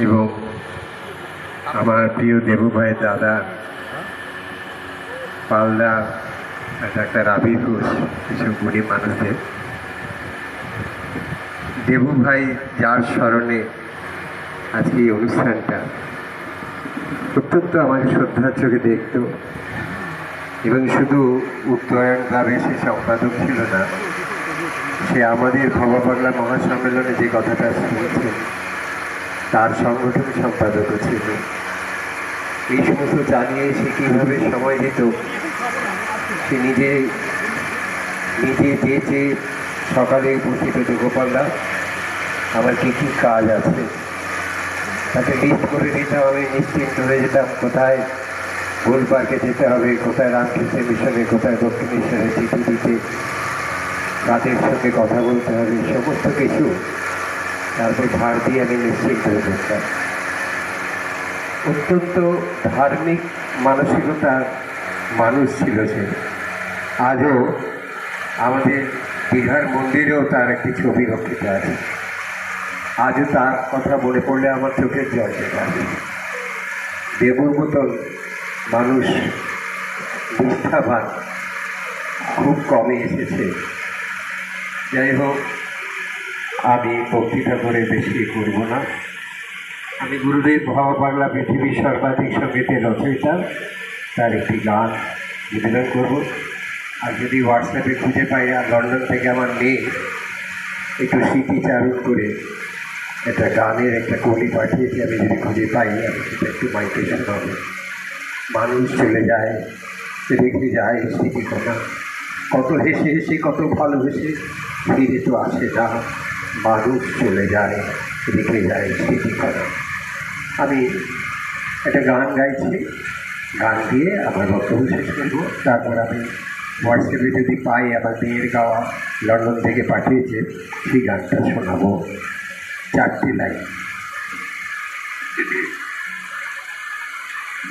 এবং আমার প্রিয় দেবু ভাই দাদা পালদা ডাক্তার আবির ঘোষ, এসব গরিব মানুষদের দেবু ভাই যার স্মরণে আজকে এই অনুষ্ঠানটা অত্যন্ত আমাকে শ্রদ্ধার চোখে দেখত এবং শুধু উত্তরায়ণ ক্লাবের সে সম্পাদক ছিল না, সে আমাদের ভবা বাংলা মহাসম্মেলনে যে কথাটা শুনেছেন তার সংগঠন সম্পাদকও ছিল। এই সমস্ত জানিয়ে সে কীভাবে সময় দিত, সে নিজে যে সকালে উপস্থিত হতো, গোপালদা আমার কী কী কাজ আছে তাকে লিস্ট করে দিতে হবে, নিশ্চিন্ত হয়ে যেতাম কোথায় গোল পার্কে যেতে হবে, কোথায় রামকৃষ্ণ মিশনে, কোথায় দক্ষিণেশ্বরে চিঠি দিতে, তাদের সঙ্গে কথা বলতে হবে, সমস্ত কিছু তারপর ভার দিয়ে আমি নিশ্চিন্ত হয়ে যেতাম। অত্যন্ত ধার্মিক মানসিকতার মানুষ ছিল সে। আজও আমাদের দীঘার মন্দিরেও তার একটি ছবি রক্ষিত আছে। আজও তার কথা মনে পড়লে আমার চোখের জল চলে আসে। দেবুর মতন মানুষ নিষ্ঠাবান খুব কমই এসেছে। যাই হোক, আমি বক্তৃতা করে বেশি করব না। আমি গুরুদেব ভবা বাংলা পৃথিবীর সর্বাধিক সঙ্গীতের রচয়িতা, তার একটি গান নিবেদন করব। আর যদি হোয়াটসঅ্যাপে খুঁজে পাই, আর লন্ডন থেকে আমার মেয়ে একটু স্মৃতিচারণ করে একটা গানের একটা কলি পাঠিয়েছি, আমি যদি খুঁজে পাই আমি সেটা একটু মাইকে শোনাবো। মানুষ চলে যায়, রেখে যায় স্মৃতিকণা, কত হেসে হেসে কত ভালোবেসে ফিরে তো আসে না। মানুষ চলে যায়, রেখে যায় স্মৃতিকণা। আমি একটা গান গাইছি, গান দিয়ে আমার বক্তব্য শেষ করবো। তারপর আমি হোয়াটসঅ্যাপে যদি পাই, আমার মেয়ের গাওয়া লন্ডন থেকে পাঠিয়েছে, সেই গানটা শোনাবো। 4টি লাইন।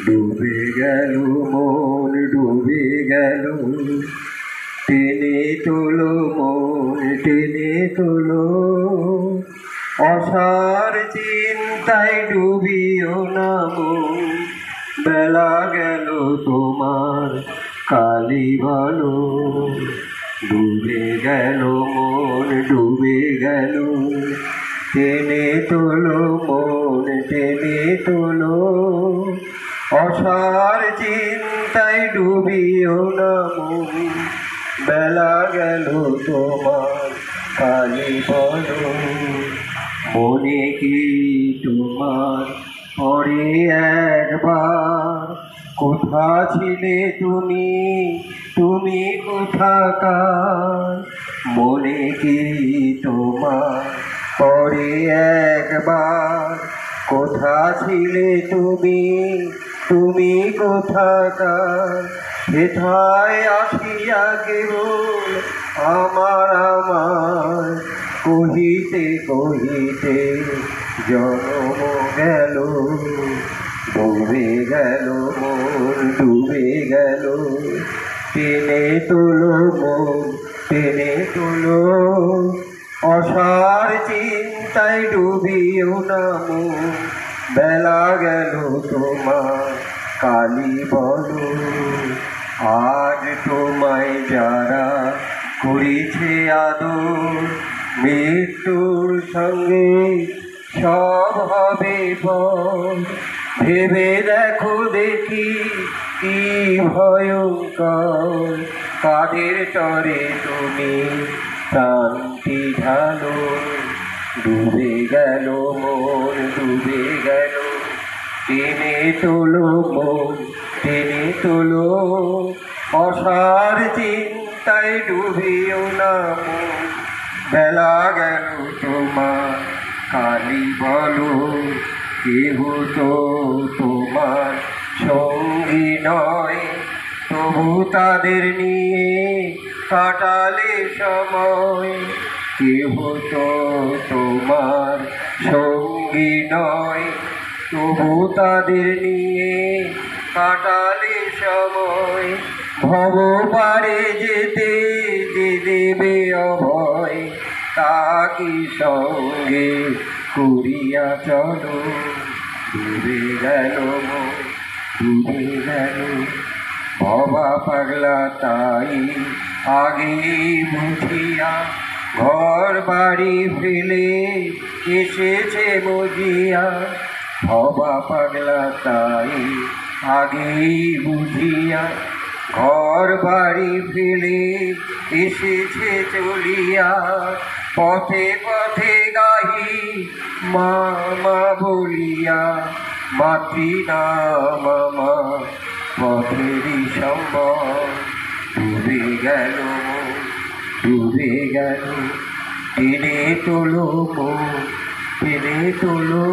ডুবে গেল মন, ডুবে গেল, টেনে তোলো মন, টেনে তোলো, অসার চিন্তায় ডুবিও না মন, বেলা গেল তোমার কালি ভালো। ডুবে গেল মন, ডুবে গেল, টেনে তোলো মন, টেনে তোলো, অসার চিন্তায় ডুবিও না মন, বেলা গেল তোমার কালি বলো। মনে কি তোমার পরে একবার, কোথা ছিলে তুমি, তুমি কোথাকার? মনে কি তোমার পরে একবার, কোথা ছিলে তুমি, তুমি কোথাকার? হেথায় আসিয়া কেবল আমার আমার, কহিতে কহিতে জন্ম গেল। ডুবে গেল মন, ডুবে গেল, টেনে তোলো মন, টেনে তোলো, অসার চিন্তায় ডুবিও না মন, বেলা গেল তোমার কালি বলো। আজ তোমায় যারা করেছে আদর, মৃত্যুর সঙ্গে সব হবে পর। ভেবে দেখো দেখি কি ভয়ঙ্কর, কাদের তরে তুমি শান্তি ঢালো। ডুবে গেল মন, ডুবে গেল, টেনে তোলো মন, টেনে তোলো, অসার চিন্তায় ডুবিও না মন, বেলা গেল তোমার কালি বলো। কেহ তো তোমার সঙ্গী নয়, তবু তাদের নিয়ে কাটালে সময়। কেহ তো তোমার সঙ্গী নয়, তবু তাদের নিয়ে কাটালে সময়। ভব পারে যেতে যে দেবে অভয়, তা কি সঙ্গে করিয়া চলো ডুবে গেল মন, ডুবে গেল ভবা পাগলা তাই আগে বুঝিয়া ঘর বাড়ি ফেলে এসেছে মজিয়া। ভবা পাগলা তাই আগেই বুঝিয়া ঘর বাড়ি ফেলে এসেছে চলিয়া। পথে পথে গাহি মা মা বলিয়া, মাতৃনাম আমার পথেরই সম্বল। ডুবে গেল মন, ডুবে গেল টেনে তোলো মন, টেনে তোলো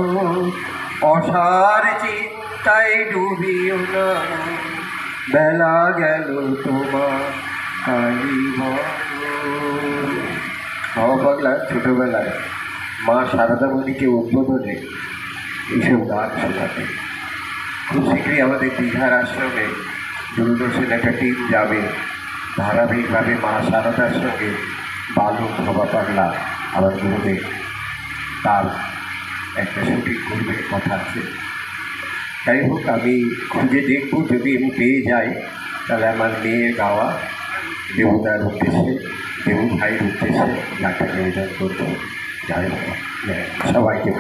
অসার চিন্তায় ডুবিও না। বেলা গেল তোমার কালী বাংলা। ছোটবেলায় মা শারদামণিকে উদ্বোধনে এইসব গান শোনাতে। খুব শীঘ্রই আমাদের দীঘার আশ্রমে দূরদর্শন একটা টিম যাবে, ধারাবাহিকভাবে মা শারদার সঙ্গে বালক ভবা পাগলা আমার গুরুদেব তার একটা শুটিং করবে কথা আছে। যাই হোক, আমি খুঁজে দেখবো, যদি আমি পেয়ে যাই তাহলে আমার মেয়ের গাওয়া দেবতার উদ্দেশ্যে, দেবু ভাইয়ের উদ্দেশ্যে গানটা নিবেদন করবো। যাই হোক, সবাইকে